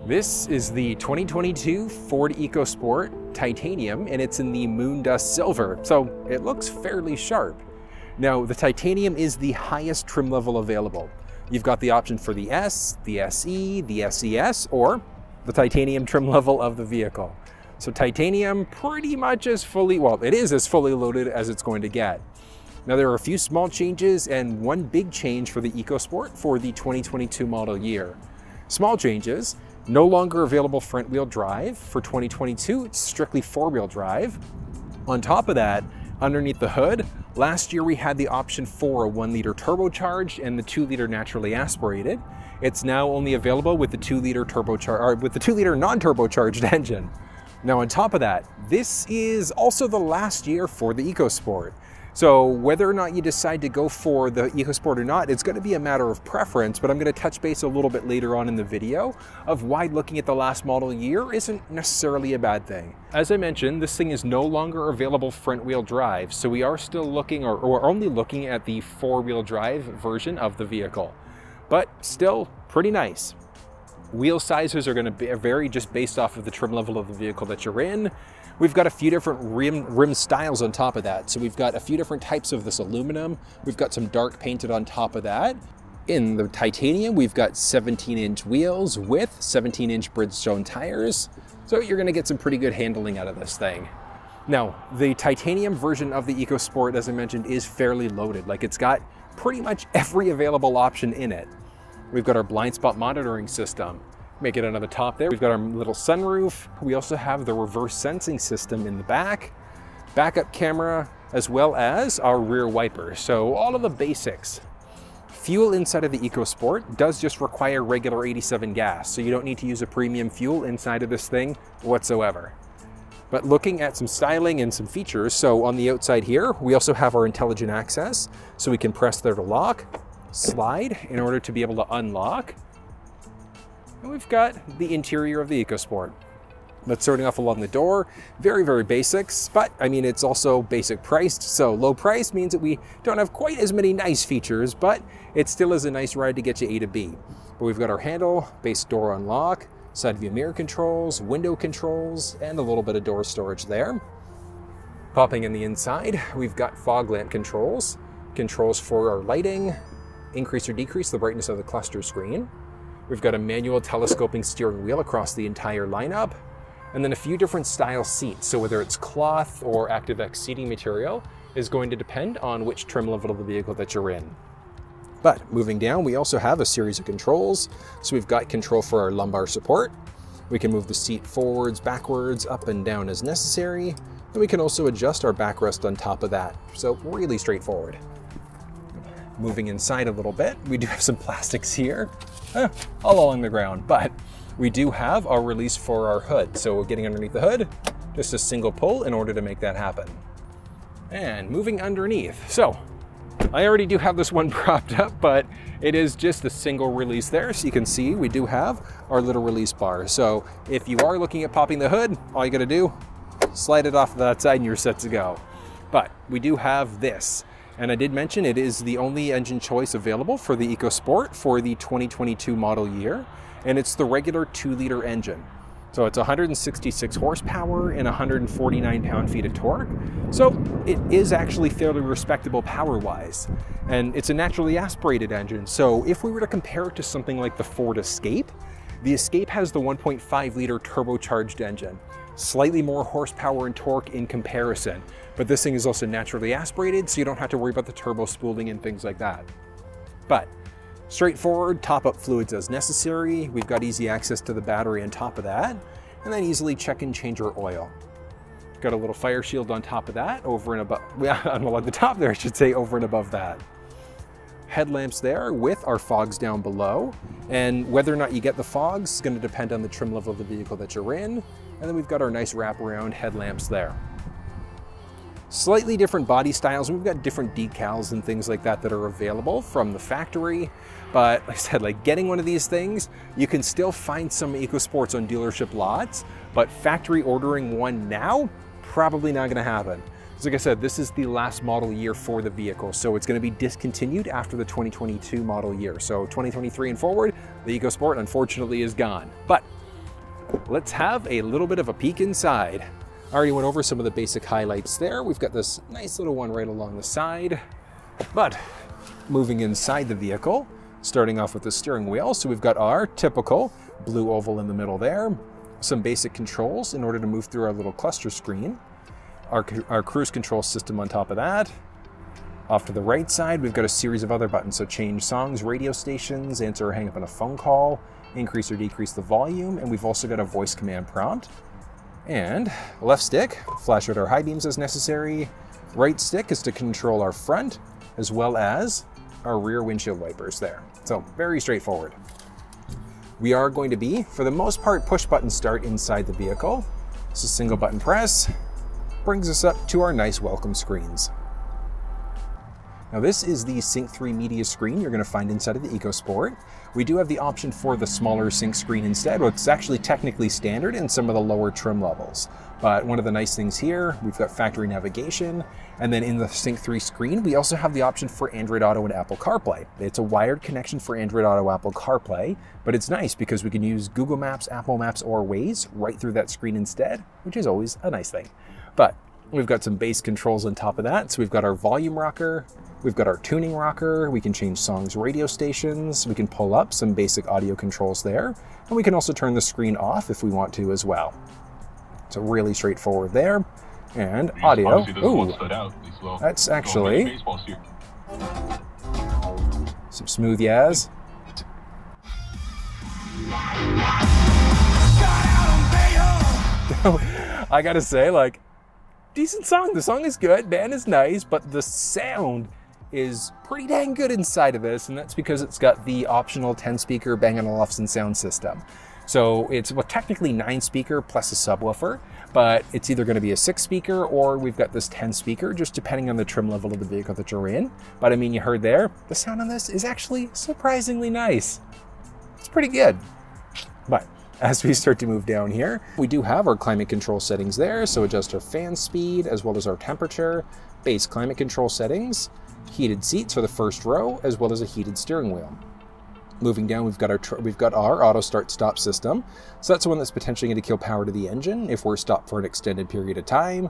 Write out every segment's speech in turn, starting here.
This is the 2022 Ford EcoSport Titanium, and it's in the Moondust Silver, so it looks fairly sharp. Now, the Titanium is the highest trim level available. You've got the option for the S, the SE, the SES, or the Titanium trim level of the vehicle. So Titanium pretty much is fully, well, it is as fully loaded as it's going to get. Now, there are a few small changes and one big change for the EcoSport for the 2022 model year. Small changes: no longer available front wheel drive. For 2022, it's strictly four-wheel drive. On top of that, underneath the hood, last year we had the option for a 1-liter turbocharged and the 2-liter naturally aspirated. It's now only available with the 2-liter non-turbocharged engine. Now, on top of that, this is also the last year for the EcoSport. So whether or not you decide to go for the EcoSport or not, it's going to be a matter of preference, but I'm going to touch base a little bit later on in the video of why looking at the last model year isn't necessarily a bad thing. As I mentioned, this thing is no longer available front-wheel drive, so we are still looking, or only looking at the four-wheel drive version of the vehicle, but still pretty nice. Wheel sizes are going to vary just based off of the trim level of the vehicle that you're in. We've got a few different rim styles on top of that. So we've got a few different types of this aluminum. We've got some dark painted on top of that. In the Titanium, we've got 17-inch wheels with 17-inch Bridgestone tires. So you're gonna get some pretty good handling out of this thing. Now, the Titanium version of the EcoSport, as I mentioned, is fairly loaded. Like, it's got pretty much every available option in it. We've got our blind spot monitoring system. Make it on the top there. We've got our little sunroof. We also have the reverse sensing system in the back, backup camera, as well as our rear wiper. So all of the basics. Fuel inside of the EcoSport does just require regular 87 gas, so you don't need to use a premium fuel inside of this thing whatsoever. But looking at some styling and some features, so on the outside here, we also have our intelligent access, so we can press there to lock, slide in order to be able to unlock. And we've got the interior of the EcoSport. But starting off along the door, very, very basics, but I mean, it's also basic priced. So low price means that we don't have quite as many nice features, but it still is a nice ride to get you A to B. But we've got our handle, base door unlock, side view mirror controls, window controls, and a little bit of door storage there. Popping in the inside, we've got fog lamp controls, controls for our lighting, increase or decrease the brightness of the cluster screen. We've got a manual telescoping steering wheel across the entire lineup, and then a few different style seats. So whether it's cloth or ActiveX seating material is going to depend on which trim level of the vehicle that you're in. But moving down, we also have a series of controls. So we've got control for our lumbar support. We can move the seat forwards, backwards, up and down as necessary. And we can also adjust our backrest on top of that. So really straightforward. Moving inside a little bit, we do have some plastics here, all along the ground, but we do have our release for our hood. So we're getting underneath the hood, just a single pull in order to make that happen. And moving underneath. So I already do have this one propped up, but it is just a single release there. So you can see we do have our little release bar. So if you are looking at popping the hood, all you gotta do, slide it off that side and you're set to go. But we do have this. And I did mention it is the only engine choice available for the EcoSport for the 2022 model year, and it's the regular 2-liter engine. So it's 166 horsepower and 149 pound-feet of torque. So it is actually fairly respectable power-wise. And it's a naturally aspirated engine. So if we were to compare it to something like the Ford Escape, the Escape has the 1.5-liter turbocharged engine. Slightly more horsepower and torque in comparison, but this thing is also naturally aspirated, so you don't have to worry about the turbo spooling and things like that. But straightforward, top up fluids as necessary. We've got easy access to the battery on top of that, and then easily check and change our oil. Got a little fire shield on top of that, over and above, well, on the top there, I should say, over and above that. Headlamps there with our fogs down below, and whether or not you get the fogs is going to depend on the trim level of the vehicle that you're in. And then we've got our nice wraparound headlamps there. Slightly different body styles. We've got different decals and things like that that are available from the factory. But like I said, like getting one of these things, you can still find some EcoSports on dealership lots, but factory ordering one now, probably not gonna happen. Like I said, this is the last model year for the vehicle, so it's going to be discontinued after the 2022 model year. So 2023 and forward, the EcoSport unfortunately is gone. But let's have a little bit of a peek inside. I already went over some of the basic highlights there. We've got this nice little one right along the side. But moving inside the vehicle, starting off with the steering wheel. So we've got our typical blue oval in the middle there. Some basic controls in order to move through our little cluster screen. Our cruise control system on top of that. Off to the right side, we've got a series of other buttons. So change songs, radio stations, answer or hang up on a phone call, increase or decrease the volume, and we've also got a voice command prompt. And left stick, flash out our high beams as necessary. Right stick is to control our front, as well as our rear windshield wipers there. So very straightforward. We are going to be, for the most part, push button start inside the vehicle. It's a single button press, brings us up to our nice welcome screens. Now this is the Sync 3 media screen you're going to find inside of the EcoSport. We do have the option for the smaller Sync screen instead, which is actually technically standard in some of the lower trim levels. But one of the nice things here, we've got factory navigation, and then in the Sync 3 screen, we also have the option for Android Auto and Apple CarPlay. It's a wired connection for Android Auto, Apple CarPlay, but it's nice because we can use Google Maps, Apple Maps, or Waze right through that screen instead, which is always a nice thing. But we've got some base controls on top of that. So we've got our volume rocker, we've got our tuning rocker, we can change songs, radio stations, we can pull up some basic audio controls there, and we can also turn the screen off if we want to as well. So really straightforward there. And audio, ooh, that's actually some smooth yaz. I gotta say, like, decent song. The song is good, band is nice, but the sound is pretty dang good inside of this, and that's because it's got the optional 10-speaker Bang & Olufsen sound system. So it's, well, technically 9-speaker plus a subwoofer, but it's either going to be a 6-speaker or we've got this 10-speaker, just depending on the trim level of the vehicle that you're in. But I mean, you heard there, the sound on this is actually surprisingly nice. It's pretty good. But as we start to move down here, we do have our climate control settings there. So adjust our fan speed as well as our temperature, base climate control settings, heated seats for the first row, as well as a heated steering wheel. Moving down, we've got our auto start stop system. So that's the one that's potentially going to kill power to the engine if we're stopped for an extended period of time.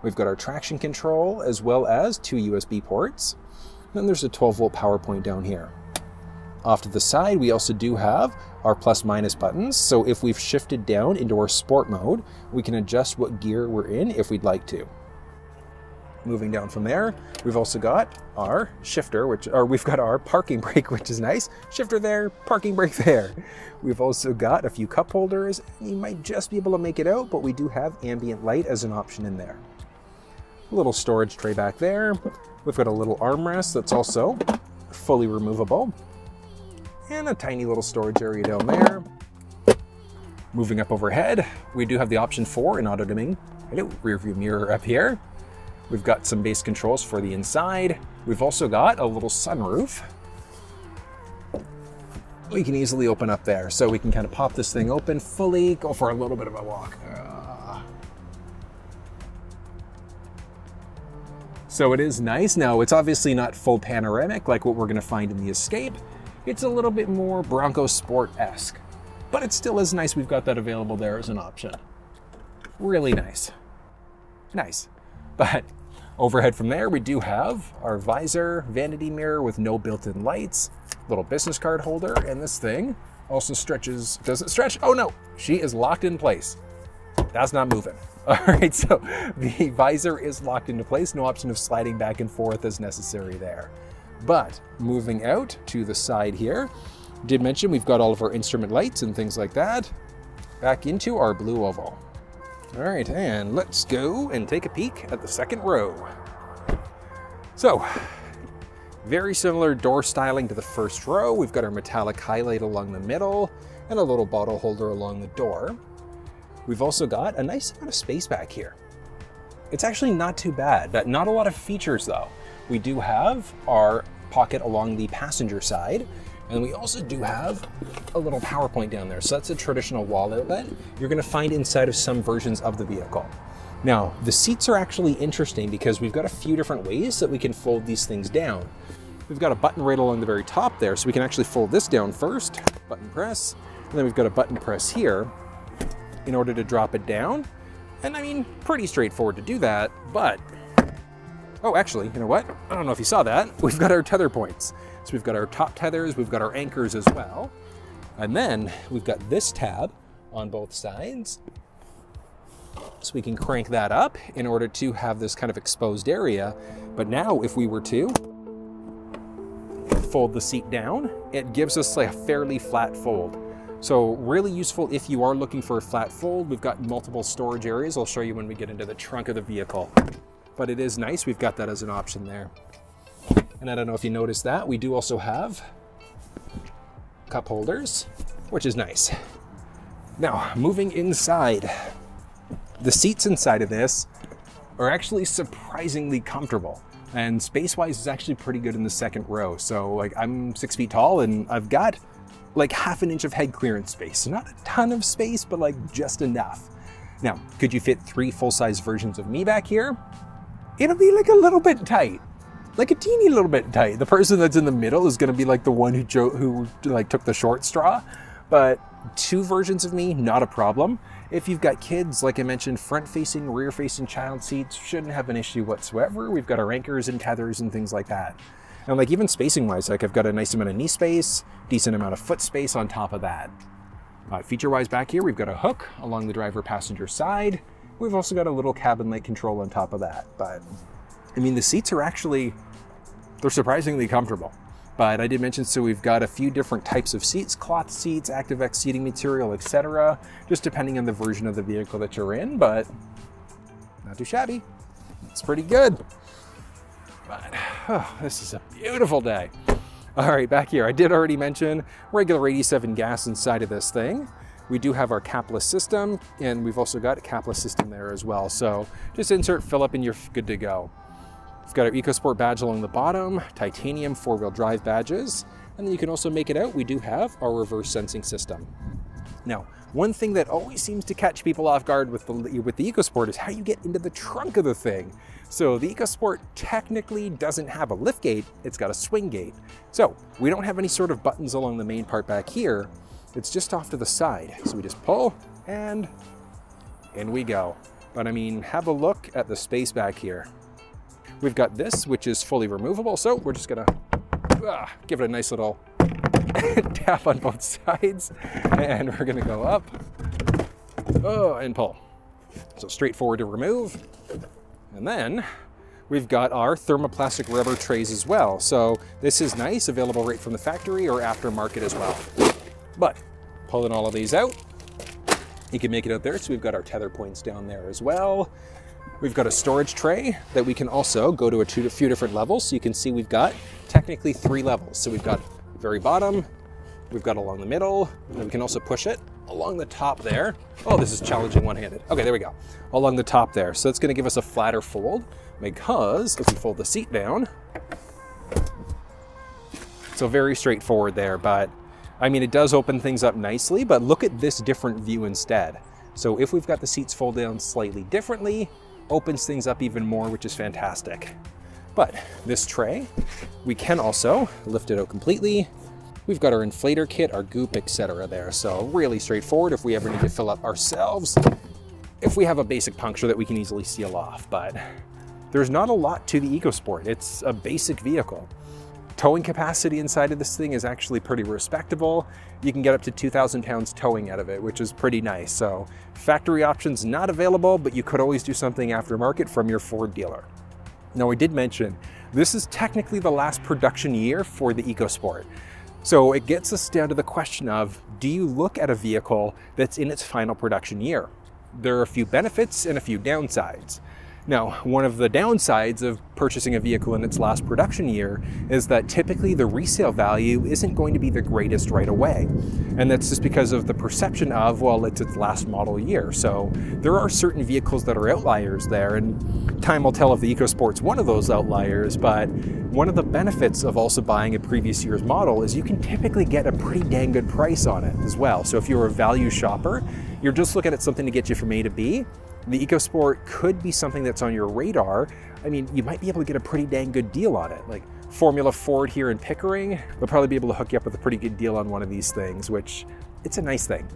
We've got our traction control as well as 2 USB ports. Then there's a 12-volt power point down here. Off to the side, we also do have our plus minus buttons. So if we've shifted down into our sport mode, we can adjust what gear we're in if we'd like to. Moving down from there, we've also got our shifter, we've got our parking brake, which is nice. Shifter there, parking brake there. We've also got a few cup holders. You might just be able to make it out, but we do have ambient light as an option in there. A little storage tray back there. We've got a little armrest that's also fully removable. And a tiny little storage area down there. Moving up overhead, we do have the option for an auto-dimming rear view mirror up here. We've got some base controls for the inside. We've also got a little sunroof. We can easily open up there, so we can kind of pop this thing open fully, go for a little bit of a walk. So it is nice. Now, it's obviously not full panoramic like what we're gonna find in the Escape. It's a little bit more Bronco Sport-esque, but it still is nice we've got that available there as an option. Really nice. Nice. But overhead from there, we do have our visor, vanity mirror with no built-in lights, little business card holder, and this thing also stretches. Does it stretch? Oh no, she is locked in place. That's not moving. All right, so the visor is locked into place, no option of sliding back and forth as necessary there. But moving out to the side here, did mention we've got all of our instrument lights and things like that. Back into our blue oval. All right, and let's go and take a peek at the second row. So, very similar door styling to the first row. We've got our metallic highlight along the middle and a little bottle holder along the door. We've also got a nice amount of space back here. It's actually not too bad, but not a lot of features though. We do have our pocket along the passenger side, and we also do have a little power point down there. So that's a traditional wall outlet you're gonna find inside of some versions of the vehicle. Now, the seats are actually interesting because we've got a few different ways that we can fold these things down. We've got a button right along the very top there, so we can actually fold this down first, button press, and then we've got a button press here. in order to drop it down. And I mean, pretty straightforward to do that, but, oh, actually, you know what? I don't know if you saw that. We've got our tether points. So we've got our top tethers, we've got our anchors as well. And then we've got this tab on both sides. So we can crank that up in order to have this kind of exposed area. But now if we were to fold the seat down, it gives us like a fairly flat fold. So really useful if you are looking for a flat fold. We've got multiple storage areas. I'll show you when we get into the trunk of the vehicle. But it is nice, we've got that as an option there. And I don't know if you noticed that, we do also have cup holders, which is nice. Now, moving inside. The seats inside of this are actually surprisingly comfortable. And space-wise, it's actually pretty good in the second row. So like I'm 6 feet tall and I've got like ½ inch of head clearance space. So not a ton of space, but like just enough. Now, could you fit 3 full-size versions of me back here? It'll be like a little bit tight. Like a teeny little bit tight. The person that's in the middle is gonna be like the one who like took the short straw. But 2 versions of me, not a problem. If you've got kids, like I mentioned, front-facing, rear-facing child seats, shouldn't have an issue whatsoever. We've got our anchors and tethers and things like that. And like even spacing-wise, like I've got a nice amount of knee space, decent amount of foot space on top of that. Feature-wise back here, we've got a hook along the driver-passenger side. We've also got a little cabin light control on top of that. But I mean, the seats are actually, they're surprisingly comfortable. But I did mention, so we've got a few different types of seats, cloth seats, ActiveX seating material, etc. Just depending on the version of the vehicle that you're in, but not too shabby. It's pretty good. But oh, this is a beautiful day. All right, back here, I did already mention regular 87 gas inside of this thing. We do have our capless system, and we've also got a capless system there as well. So just insert, fill up, and you're good to go. We've got our EcoSport badge along the bottom, titanium 4-wheel drive badges, and then you can also make it out, we do have our reverse sensing system. Now, one thing that always seems to catch people off guard with the EcoSport is how you get into the trunk of the thing. So the EcoSport technically doesn't have a lift gate, it's got a swing gate. So we don't have any sort of buttons along the main part back here, it's just off to the side. So we just pull and in we go. But I mean, have a look at the space back here. We've got this, which is fully removable, so we're just gonna give it a nice little tap on both sides, and we're gonna go up, and pull. So straightforward to remove. And then we've got our thermoplastic rubber trays as well. So this is nice, available right from the factory or aftermarket as well. But pulling all of these out, you can make it out there. So we've got our tether points down there as well. We've got a storage tray that we can also go to a few different levels. So you can see we've got technically 3 levels. So we've got very bottom, we've got along the middle, and we can also push it along the top there. Oh, this is challenging one-handed. Okay, there we go. Along the top there. So it's gonna give us a flatter fold because if we fold the seat down, so very straightforward there, but I mean, it does open things up nicely, but look at this different view instead. So if we've got the seats fold down slightly differently, opens things up even more, which is fantastic. But this tray, we can also lift it out completely. We've got our inflator kit, our goop, etc. there. So really straightforward if we ever need to fill up ourselves. If we have a basic puncture that we can easily seal off, but there's not a lot to the EcoSport. It's a basic vehicle. Towing capacity inside of this thing is actually pretty respectable. You can get up to 2,000 pounds towing out of it, which is pretty nice. So factory options not available, but you could always do something aftermarket from your Ford dealer. Now, I did mention, this is technically the last production year for the EcoSport. So it gets us down to the question of, do you look at a vehicle that's in its final production year? There are a few benefits and a few downsides. Now, one of the downsides of purchasing a vehicle in its last production year is that typically the resale value isn't going to be the greatest right away. And that's just because of the perception of, well, it's its last model year. So there are certain vehicles that are outliers there, and time will tell if the EcoSport's one of those outliers, but one of the benefits of also buying a previous year's model is you can typically get a pretty dang good price on it as well. So if you're a value shopper, you're just looking at something to get you from A to B, the EcoSport could be something that's on your radar. I mean, you might be able to get a pretty dang good deal on it. Like Formula Ford here in Pickering, they'll probably be able to hook you up with a pretty good deal on one of these things, which it's a nice thing.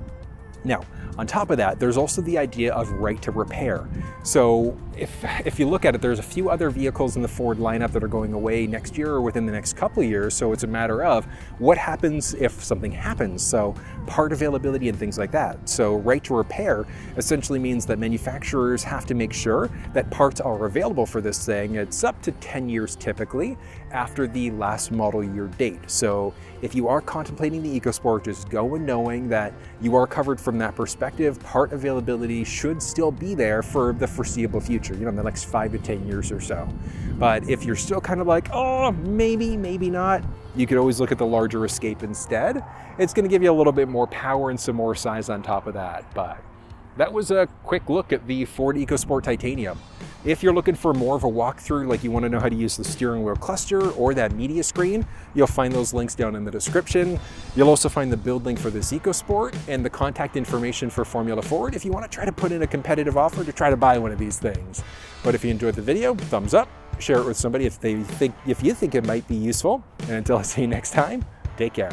Now, on top of that, there's also the idea of right to repair. So if you look at it, there's a few other vehicles in the Ford lineup that are going away next year or within the next couple of years. So it's a matter of what happens if something happens. So part availability and things like that. So right to repair essentially means that manufacturers have to make sure that parts are available for this thing. It's up to 10 years typically after the last model year date. So if you are contemplating the EcoSport, just go in knowing that you are covered from that perspective. Part availability should still be there for the foreseeable future, you know, in the next 5 to 10 years or so. But if you're still kind of like, oh, maybe not, you could always look at the larger Escape instead. It's going to give you a little bit more power and some more size on top of that. But that was a quick look at the Ford EcoSport Titanium. If you're looking for more of a walkthrough, like you want to know how to use the steering wheel cluster or that media screen, you'll find those links down in the description. You'll also find the build link for this EcoSport and the contact information for Formula Ford if you want to try to put in a competitive offer to try to buy one of these things. But if you enjoyed the video, thumbs up, share it with somebody if you think it might be useful. And until I see you next time, take care.